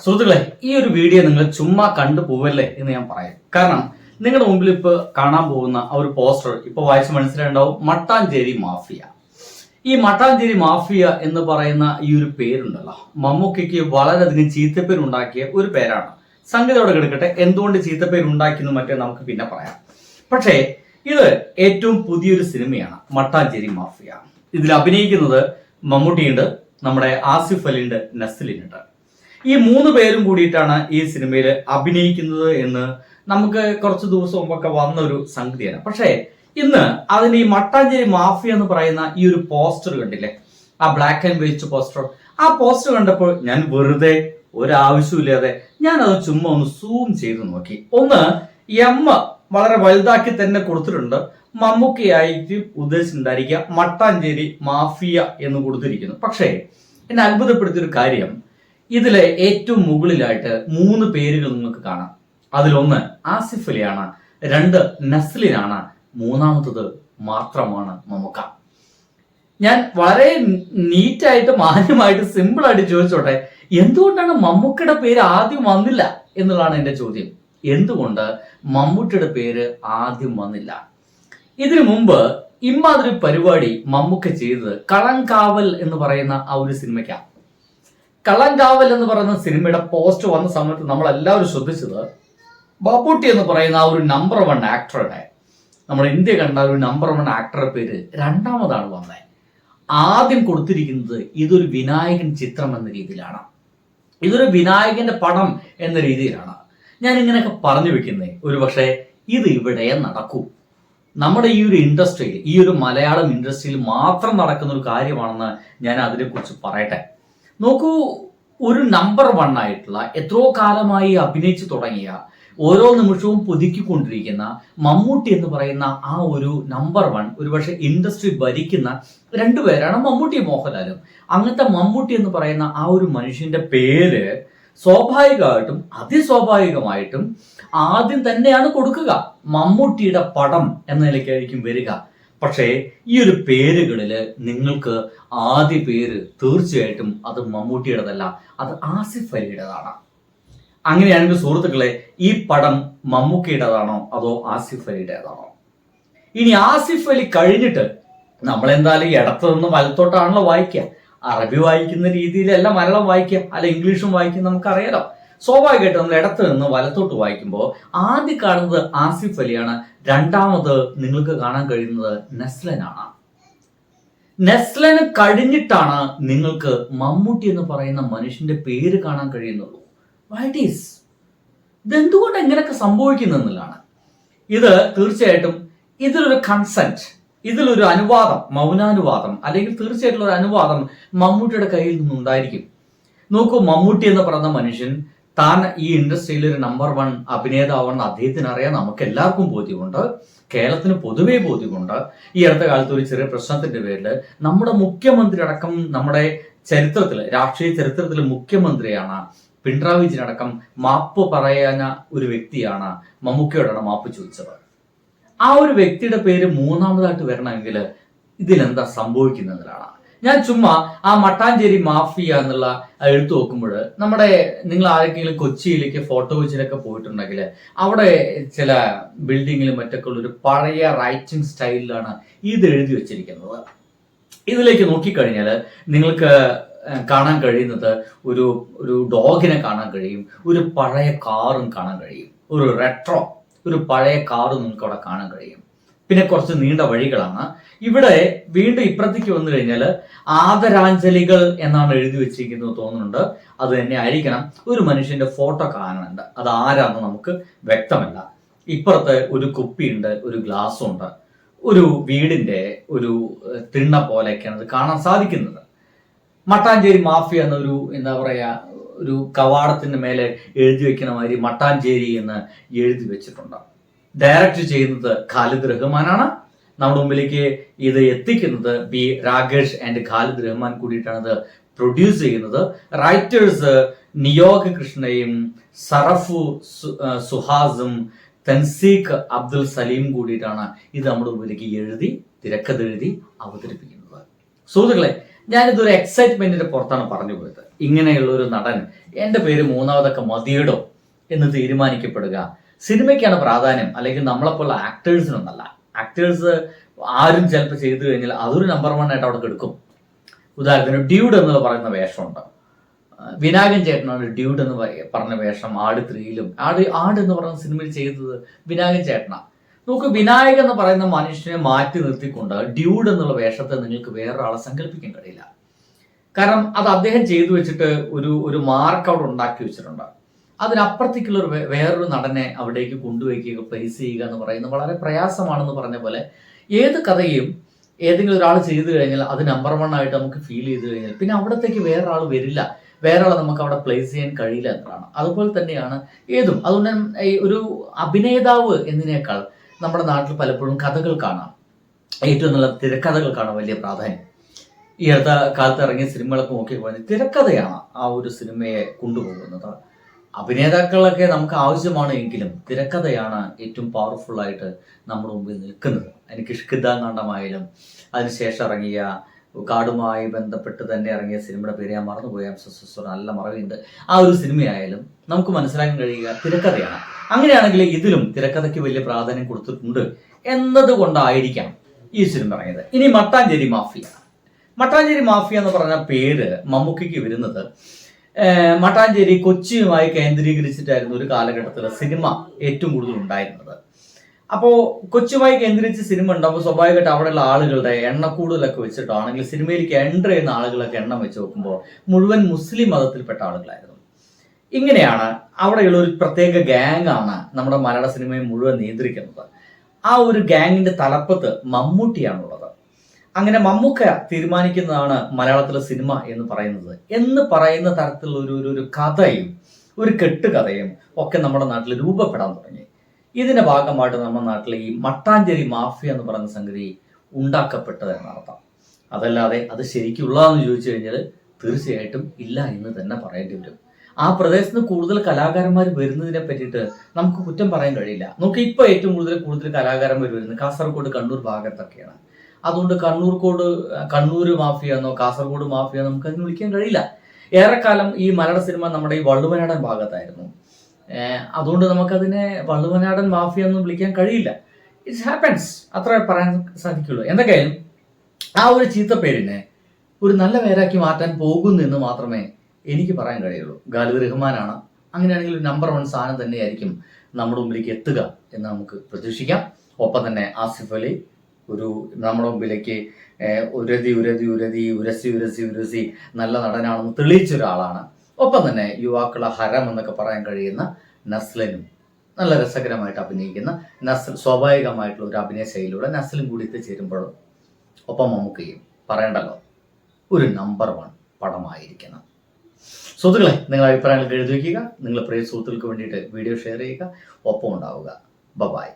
സുഹൃത്തുക്കളെ, ഈ ഒരു വീഡിയോ നിങ്ങൾ ചുമ്മാ കണ്ടു പോവല്ലേ എന്ന് ഞാൻ പറയാം. കാരണം നിങ്ങളുടെ മുമ്പിൽ ഇപ്പൊ കാണാൻ പോകുന്ന ആ ഒരു പോസ്റ്റർ ഇപ്പൊ വായിച്ച് മനസ്സിലായിട്ടുണ്ടാവും. മട്ടാഞ്ചേരി മാഫിയ. ഈ മട്ടാഞ്ചേരി മാഫിയ എന്ന് പറയുന്ന ഈ ഒരു പേരുണ്ടല്ലോ, മമ്മൂക്കയ്ക്ക് വളരെയധികം ചീത്തപ്പേരുണ്ടാക്കിയ ഒരു പേരാണ്. സംഗതിയോടെ കിടക്കട്ടെ, എന്തുകൊണ്ട് ചീത്തപ്പേരുണ്ടാക്കിയെന്ന് മറ്റേ നമുക്ക് പിന്നെ പറയാം. പക്ഷേ ഇത് ഏറ്റവും പുതിയൊരു സിനിമയാണ് മട്ടാഞ്ചേരി മാഫിയ. ഇതിൽ അഭിനയിക്കുന്നത് മമ്മൂട്ടിയുണ്ട്, നമ്മുടെ ആസിഫ് അലിയുണ്ട്, നസ്ലിനുണ്ട്. ഈ മൂന്ന് പേരും കൂടിയിട്ടാണ് ഈ സിനിമയിൽ അഭിനയിക്കുന്നത് എന്ന് നമുക്ക് കുറച്ച് ദിവസം മുമ്പൊക്കെ വന്ന ഒരു സംഗതിയാണ്. പക്ഷേ ഇന്ന് അതിന് ഈ മട്ടാഞ്ചേരി മാഫിയ എന്ന് പറയുന്ന ഈ ഒരു പോസ്റ്റർ കണ്ടില്ലേ, ആ ബ്ലാക്ക് ആൻഡ് വൈറ്റ് പോസ്റ്റർ, ആ പോസ്റ്റർ കണ്ടപ്പോൾ ഞാൻ വെറുതെ ഒരാവശ്യമില്ലാതെ ഞാൻ അത് ചുമ്മാ ഒന്ന് സൂം ചെയ്ത് നോക്കി. ഒന്ന് എം വളരെ വലുതാക്കി തന്നെ കൊടുത്തിട്ടുണ്ട്. മമ്മൂക്കയായിട്ട് ഉദ്ദേശിച്ചിട്ടുണ്ടായിരിക്കുക മട്ടാഞ്ചേരി മാഫിയ എന്ന് കൊടുത്തിരിക്കുന്നു. പക്ഷേ എന്നെ അത്ഭുതപ്പെടുത്തിയൊരു കാര്യം, ഇതിലെ ഏറ്റവും മുകളിലായിട്ട് മൂന്ന് പേരുകൾ നിങ്ങൾക്ക് കാണാം. അതിലൊന്ന് ആസിഫ് അലിയാണ്, രണ്ട് നസ്ലിനാണ്, മൂന്നാമത്തത് മാത്രമാണ് മമ്മൂക്ക. ഞാൻ വളരെ നീറ്റായിട്ട് മാന്യമായിട്ട് സിമ്പിൾ ആയിട്ട് ചോദിച്ചോട്ടെ, എന്തുകൊണ്ടാണ് മമ്മൂക്കയുടെ പേര് ആദ്യം വന്നില്ല എന്നുള്ളതാണ് എന്റെ ചോദ്യം. എന്തുകൊണ്ട് മമ്മൂട്ടിയുടെ പേര് ആദ്യം വന്നില്ല? ഇതിനു മുമ്പ് ഇമ്മാതിരി പരിപാടി മമ്മൂക്ക ചെയ്തത് കളങ്കാവൽ എന്ന് പറയുന്ന ആ ഒരു സിനിമയ്ക്കാണ്. കളങ്കാവൽ എന്ന് പറയുന്ന സിനിമയുടെ പോസ്റ്റ് വന്ന സമയത്ത് നമ്മൾ എല്ലാവരും ശ്രദ്ധിച്ചത് മമ്മൂട്ടി എന്ന് പറയുന്ന ആ ഒരു നമ്പർ 1 ആക്ടറുടെ, നമ്മുടെ ഇന്ത്യ കണ്ട ഒരു നമ്പർ 1 ആക്ടറുടെ പേര് രണ്ടാമതാണ് വന്നത്. ആദ്യം കൊടുത്തിരിക്കുന്നത് ഇതൊരു വിനായകൻ ചിത്രം എന്ന രീതിയിലാണ്, ഇതൊരു വിനായകന്റെ പടം എന്ന രീതിയിലാണ്. ഞാൻ ഇങ്ങനെയൊക്കെ പറഞ്ഞു വെക്കുന്നേ, ഒരു പക്ഷേ ഇത് ഇവിടെ നടക്കൂ. നമ്മുടെ ഈ ഒരു ഇൻഡസ്ട്രിയിൽ, ഈ ഒരു മലയാളം ഇൻഡസ്ട്രിയിൽ മാത്രം നടക്കുന്ന ഒരു കാര്യമാണെന്ന് ഞാൻ അതിനെക്കുറിച്ച് പറയട്ടെ. നോക്കൂ, ഒരു നമ്പർ 1 ആയിട്ടുള്ള, എത്രയോ കാലമായി അഭിനയിച്ചു തുടങ്ങിയ, ഓരോ നിമിഷവും പുതുക്കിക്കൊണ്ടിരിക്കുന്ന മമ്മൂട്ടി എന്ന് പറയുന്ന ആ ഒരു നമ്പർ 1, ഒരുപക്ഷെ ഇൻഡസ്ട്രി ഭരിക്കുന്ന രണ്ടുപേരാണ് മമ്മൂട്ടി മോഹൻലാലും. അങ്ങനത്തെ മമ്മൂട്ടി എന്ന് പറയുന്ന ആ ഒരു മനുഷ്യന്റെ പേര് സ്വാഭാവികമായിട്ടും അതിസ്വാഭാവികമായിട്ടും ആദ്യം തന്നെയാണ് കൊടുക്കുക. മമ്മൂട്ടിയുടെ പടം എന്ന നിലയ്ക്കായിരിക്കും വരിക. പക്ഷേ ഈ ഒരു പേരുകളിൽ നിങ്ങൾക്ക് ആദ്യ പേര് തീർച്ചയായിട്ടും അത് മമ്മൂട്ടിയുടേതല്ല, അത് ആസിഫ് അലിയുടേതാണ്. അങ്ങനെയാണെങ്കിൽ സുഹൃത്തുക്കളെ, ഈ പടം മമ്മൂക്കയുടേതാണോ അതോ ആസിഫ് അലിയുടേതാണോ? ഇനി ആസിഫ് അലി കഴിഞ്ഞിട്ട് നമ്മൾ എന്തായാലും ഇടത്തു നിന്ന് വലത്തോട്ടാണല്ലോ വായിക്കുക. അറബി വായിക്കുന്ന രീതിയിലല്ല മലയാളം വായിക്കുക, അല്ല ഇംഗ്ലീഷും വായിക്കും, നമുക്കറിയാലോ. സ്വാഭാവികമായിട്ട് നമ്മൾ ഇടത്ത് നിന്ന് വലത്തോട്ട് വായിക്കുമ്പോൾ ആദ്യം കാണുന്നത് ആസിഫ് അലിയാണ്, രണ്ടാമത് നിങ്ങൾക്ക് കാണാൻ കഴിയുന്നത് നസ്ലനാണ്. നസ്ലന് കഴിഞ്ഞിട്ടാണ് നിങ്ങൾക്ക് മമ്മൂട്ടി എന്ന് പറയുന്ന മനുഷ്യന്റെ പേര് കാണാൻ കഴിയുന്നുള്ളൂ. വാട്ട് ഈസ് ഇതെന്തുകൊണ്ട് എങ്ങനെയൊക്കെ സംഭവിക്കുന്നു എന്നുള്ളതാണ്. ഇത് തീർച്ചയായിട്ടും ഇതിലൊരു കൺസെന്റ്, ഇതിലൊരു അനുവാദം, മൗനാനുവാദം അല്ലെങ്കിൽ തീർച്ചയായിട്ടും ഒരു അനുവാദം മമ്മൂട്ടിയുടെ കയ്യിൽ നിന്നുണ്ടായിരിക്കും. നോക്കൂ, മമ്മൂട്ടി എന്ന് പറയുന്ന മനുഷ്യൻ താൻ ഈ ഇൻഡസ്ട്രിയിൽ ഒരു നമ്പർ 1 അഭിനേതാവെന്ന് അദ്ദേഹത്തിന് അറിയാം, നമുക്ക് എല്ലാവർക്കും ബോധ്യമുണ്ട്, കേരളത്തിന് പൊതുവേ ബോധ്യമുണ്ട്. ഈ അടുത്ത കാലത്ത് ഒരു ചെറിയ പ്രശ്നത്തിന്റെ പേരിൽ നമ്മുടെ മുഖ്യമന്ത്രി അടക്കം, നമ്മുടെ ചരിത്രത്തിൽ, രാഷ്ട്രീയ ചരിത്രത്തിൽ മുഖ്യമന്ത്രിയാണ് പിണറായി വിജയൻ അടക്കം മാപ്പ് പറയാന ഒരു വ്യക്തിയാണ് മമ്മൂക്കയോടാണ് മാപ്പ് ചോദിച്ചത്. ആ ഒരു വ്യക്തിയുടെ പേര് മൂന്നാമതായിട്ട് വരണമെങ്കിൽ ഇതിലെന്താ സംഭവിക്കുന്നതിലാണ്. ഞാൻ ചുമ്മാ ആ മട്ടാഞ്ചേരി മാഫിയ എന്നുള്ള എഴുത്ത് നോക്കുമ്പോൾ, നമ്മുടെ നിങ്ങൾ ആരെങ്കിലും കൊച്ചിയിലേക്ക് ഫോട്ടോ വെച്ചിലൊക്കെ പോയിട്ടുണ്ടെങ്കിൽ അവിടെ ചില ബിൽഡിങ്ങിലും മറ്റൊക്കെ ഉള്ള ഒരു പഴയ റൈറ്റിംഗ് സ്റ്റൈലിലാണ് ഇത് എഴുതി വെച്ചിരിക്കുന്നത്. ഇതിലേക്ക് നോക്കിക്കഴിഞ്ഞാൽ നിങ്ങൾക്ക് കാണാൻ കഴിയുന്നത് ഒരു ഒരു ഡോഗിനെ കാണാൻ കഴിയും, ഒരു പഴയ കാറും കാണാൻ കഴിയും, ഒരു റെട്രോ ഒരു പഴയ കാറ് നിങ്ങൾക്ക് അവിടെ കാണാൻ കഴിയും. പിന്നെ കുറച്ച് നീണ്ട വഴികളാണ്. ഇവിടെ വീണ്ടും ഇപ്പുറത്തേക്ക് വന്നു കഴിഞ്ഞാൽ ആദരാഞ്ജലികൾ എന്നാണ് എഴുതി വെച്ചിരിക്കുന്നത് തോന്നുന്നുണ്ട്. അത് തന്നെ ആയിരിക്കണം. ഒരു മനുഷ്യന്റെ ഫോട്ടോ കാണുന്നുണ്ട്, അത് ആരാന്ന് നമുക്ക് വ്യക്തമല്ല. ഇപ്പുറത്ത് ഒരു കുപ്പിയുണ്ട്, ഒരു ഗ്ലാസ്സും ഉണ്ട്. ഒരു വീടിന്റെ ഒരു തിണ്ണ പോലെയൊക്കെയാണ് അത് കാണാൻ സാധിക്കുന്നത്. മട്ടാഞ്ചേരി മാഫിയ എന്നൊരു എന്താ പറയാ, ഒരു കവാടത്തിന്റെ മേലെ എഴുതി വെക്കുന്ന മാതിരി മട്ടാഞ്ചേരി എന്ന് എഴുതി വെച്ചിട്ടുണ്ട്. ഡയറക്റ്റ് ചെയ്യുന്നത് ഖാലിദ് റഹ്മാനാണ്. നമ്മുടെ മുമ്പിലേക്ക് ഇത് എത്തിക്കുന്നത് ബി രാകേഷ് ആൻഡ് ഖാലിദ് റഹ്മാൻ കൂടിയിട്ടാണ് ഇത് പ്രൊഡ്യൂസ് ചെയ്യുന്നത്. റൈറ്റേഴ്സ് നിയോഗ് കൃഷ്ണയും സറഫു സുഹാസും തൻസീഖ് അബ്ദുൽ സലീം കൂടിയിട്ടാണ് ഇത് നമ്മുടെ മുമ്പിലേക്ക് എഴുതി തിരക്കഥെഴുതി അവതരിപ്പിക്കുന്നത്. സുഹൃത്തുക്കളെ, ഞാനിതൊരു എക്സൈറ്റ്മെന്റിന്റെ പുറത്താണ് പറഞ്ഞു പോയത്. ഇങ്ങനെയുള്ള ഒരു നടൻ എൻ്റെ പേര് മൂന്നാമതൊക്കെ മതിയിടോ എന്ന് തീരുമാനിക്കപ്പെടുക. സിനിമയ്ക്കാണ് പ്രാധാന്യം, അല്ലെങ്കിൽ നമ്മളെപ്പോലുള്ള ആക്ടേഴ്സിനൊന്നല്ല. ആക്ടേഴ്സ് ആരും ചിലപ്പോൾ ചെയ്തു കഴിഞ്ഞാൽ അതൊരു നമ്പർ 1 ആയിട്ട് അവിടെ കിടക്കും. ഉദാഹരണത്തിന് ഡ്യൂഡ് എന്ന് പറയുന്ന വേഷമുണ്ട്. വിനായകൻ ചേട്ടനാണ് ഡ്യൂഡ് എന്ന് പറഞ്ഞ വേഷം ആട് 3യിലും ആട് എന്ന് പറയുന്ന സിനിമയിൽ ചെയ്തത് വിനായകൻ ചേട്ടനാണ്. നമുക്ക് വിനായകൻ എന്ന് പറയുന്ന മനുഷ്യനെ മാറ്റി നിർത്തിക്കൊണ്ട് ഡ്യൂഡ് എന്നുള്ള വേഷത്തെ നിങ്ങൾക്ക് വേറൊരാളെ സങ്കല്പിക്കാൻ കഴിയില്ല. കാരണം അത് അദ്ദേഹം ചെയ്തു വെച്ചിട്ട് ഒരു മാർക്ക് അവിടെ ഉണ്ടാക്കി വെച്ചിട്ടുണ്ട്. അതിനപ്പുറത്തേക്കുള്ള വേറൊരു നടനെ അവിടേക്ക് കൊണ്ടുവയ്ക്കുക, പ്ലേസ് ചെയ്യുക എന്ന് പറയുന്നത് വളരെ പ്രയാസമാണെന്ന് പറഞ്ഞ പോലെ ഏത് കഥയും ഏതെങ്കിലും ഒരാൾ ചെയ്തു കഴിഞ്ഞാൽ അത് നമ്പർ 1 ആയിട്ട് നമുക്ക് ഫീൽ ചെയ്ത് കഴിഞ്ഞാൽ പിന്നെ അവിടത്തേക്ക് വേറൊരാൾ വരില്ല, വേറൊരാളെ നമുക്ക് അവിടെ പ്ലേസ് ചെയ്യാൻ കഴിയില്ല എന്നതാണ്. അതുപോലെ തന്നെയാണ് ഏതും. അതുകൊണ്ട് ഒരു അഭിനേതാവ് എന്നതിനേക്കാൾ നമ്മുടെ നാട്ടിൽ പലപ്പോഴും കഥകൾക്കാണ്, ഏറ്റവും നല്ല തിരക്കഥകൾക്കാണ് വലിയ പ്രാധാന്യം. ഈ അടുത്ത കാലത്ത് ഇറങ്ങിയ സിനിമകളൊക്കെ നോക്കിക്കഴിഞ്ഞാൽ തിരക്കഥയാണ് ആ ഒരു സിനിമയെ കൊണ്ടുപോകുന്നത്. അഭിനേതാക്കളൊക്കെ നമുക്ക് ആവശ്യമാണ് എങ്കിലും തിരക്കഥയാണ് ഏറ്റവും പവർഫുൾ ആയിട്ട് നമ്മുടെ മുമ്പിൽ നിൽക്കുന്നത്. എനിക്ക് ഇഷ്കിദാണ്ടമായാലും അതിനുശേഷം ഇറങ്ങിയ കാടുമായി ബന്ധപ്പെട്ട് തന്നെ ഇറങ്ങിയ സിനിമയുടെ പേര് ഞാൻ മറന്നുപോയ നല്ല മറവിയുണ്ട്. ആ ഒരു സിനിമയായാലും നമുക്ക് മനസ്സിലാക്കാൻ കഴിയുക തിരക്കഥയാണ്. അങ്ങനെയാണെങ്കിൽ ഇതിലും തിരക്കഥയ്ക്ക് വലിയ പ്രാധാന്യം കൊടുത്തിട്ടുണ്ട് എന്നതുകൊണ്ടായിരിക്കാം ഈ സിനിമ ഇറങ്ങിയത്. ഇനി മട്ടാഞ്ചേരി മാഫിയ. മട്ടാഞ്ചേരി മാഫിയ എന്ന് പറഞ്ഞ പേര് മമ്മൂക്കയ്ക്ക് വരുന്നത് മട്ടാഞ്ചേരി കൊച്ചിയുമായി കേന്ദ്രീകരിച്ചിട്ടായിരുന്നു ഒരു കാലഘട്ടത്തിൽ സിനിമ ഏറ്റവും കൂടുതൽ ഉണ്ടായിരുന്നത്. അപ്പോൾ കൊച്ചുമായി കേന്ദ്രീകരിച്ച് സിനിമ ഉണ്ടാകുമ്പോൾ സ്വാഭാവികമായിട്ട് അവിടെയുള്ള ആളുകളുടെ എണ്ണക്കൂടുതലൊക്കെ വെച്ചിട്ടാണെങ്കിൽ സിനിമയിലേക്ക് എൻ്റർ ചെയ്യുന്ന ആളുകളൊക്കെ എണ്ണം വെച്ച് നോക്കുമ്പോൾ മുഴുവൻ മുസ്ലിം മതത്തിൽപ്പെട്ട ആളുകളായിരുന്നു. ഇങ്ങനെയാണ് അവിടെയുള്ള ഒരു പ്രത്യേക ഗ്യാങ്ങാണ് നമ്മുടെ മലയാള സിനിമയെ മുഴുവൻ നിയന്ത്രിക്കുന്നത്. ആ ഒരു ഗ്യാങ്ങിന്റെ തലപ്പത്ത് മമ്മൂട്ടിയാണുള്ളത്. അങ്ങനെ മമ്മൂക്ക തീരുമാനിക്കുന്നതാണ് മലയാളത്തിലെ സിനിമ എന്ന് പറയുന്ന തരത്തിലുള്ള ഒരു കഥയും ഒരു കെട്ടുകഥയും ഒക്കെ നമ്മുടെ നാട്ടിൽ രൂപപ്പെടാൻ തുടങ്ങി. ഇതിന്റെ ഭാഗമായിട്ട് നമ്മുടെ നാട്ടിൽ ഈ മട്ടാഞ്ചേരി മാഫിയ എന്ന് പറയുന്ന സംഗതി ഉണ്ടാക്കപ്പെട്ടത് എന്നർത്ഥം. അതല്ലാതെ അത് ശരിക്കുള്ളതെന്ന് ചോദിച്ചു കഴിഞ്ഞാൽ തീർച്ചയായിട്ടും ഇല്ല എന്ന് തന്നെ പറയേണ്ടി വരും. ആ പ്രദേശത്ത് കൂടുതൽ കലാകാരന്മാർ വരുന്നതിനെ പറ്റിയിട്ട് നമുക്ക് കുറ്റം പറയാൻ കഴിയില്ല. നമുക്ക് ഇപ്പോൾ ഏറ്റവും കൂടുതൽ കലാകാരന്മാർ വരുന്നത് കാസർഗോഡ്, കണ്ണൂർ ഭാഗത്തൊക്കെയാണ്. അതുകൊണ്ട് കണ്ണൂർ മാഫിയ എന്നോ കാസർഗോഡ് മാഫിയ നമുക്ക് അതിന് വിളിക്കാൻ കഴിയില്ല. ഏറെക്കാലം ഈ മലയാള സിനിമ നമ്മുടെ ഈ വള്ളുവനാടൻ ഭാഗത്തായിരുന്നു. അതുകൊണ്ട് നമുക്കതിനെ വള്ളുവനാടൻ മാഫിയ ഒന്നും വിളിക്കാൻ കഴിയില്ല. ഇറ്റ്സ് ഹാപ്പൻസ്, അത്ര പറയാൻ സാധിക്കുള്ളൂ. എന്തൊക്കെയായാലും ആ ഒരു ചീത്തപ്പേരിനെ ഒരു നല്ല പേരാക്കി മാറ്റാൻ പോകുന്നു എന്ന് മാത്രമേ എനിക്ക് പറയാൻ കഴിയുള്ളൂ. ഖാലിദ് റഹ്മാനാണ്. അങ്ങനെയാണെങ്കിൽ നമ്പർ 1 സ്ഥാനം തന്നെയായിരിക്കും നമ്മുടെ മുമ്പിലേക്ക് എത്തുക എന്ന് നമുക്ക് പ്രതീക്ഷിക്കാം. ഒപ്പം തന്നെ ആസിഫ് അലി നമ്മുടെ മുമ്പിലേക്ക് ഉരസി നല്ല നടനാണെന്ന് തെളിയിച്ച ഒരാളാണ്. ഒപ്പം തന്നെ യുവാക്കളെ ഹരം എന്നൊക്കെ പറയാൻ കഴിയുന്ന നസ്ലിനും നല്ല രസകരമായിട്ട് അഭിനയിക്കുന്ന നസ്ൽ, സ്വാഭാവികമായിട്ടുള്ള ഒരു അഭിനയ ശൈലിയുടെ നസ്ലും കൂടി എത്തിച്ചേരുമ്പോഴും ഒപ്പം മമ്മൂക്കയും പറയണ്ടല്ലോ ഒരു നമ്പർ 1 പടമായിരിക്കണം. സുഹൃത്തുക്കളെ, നിങ്ങളുടെ അഭിപ്രായങ്ങൾ എഴുതി വയ്ക്കുക. നിങ്ങളുടെ പ്രിയ സുഹൃത്തുക്കൾക്ക് വേണ്ടിയിട്ട് വീഡിയോ ഷെയർ ചെയ്യുക. ഒപ്പം ഉണ്ടാവുക. ബൈ.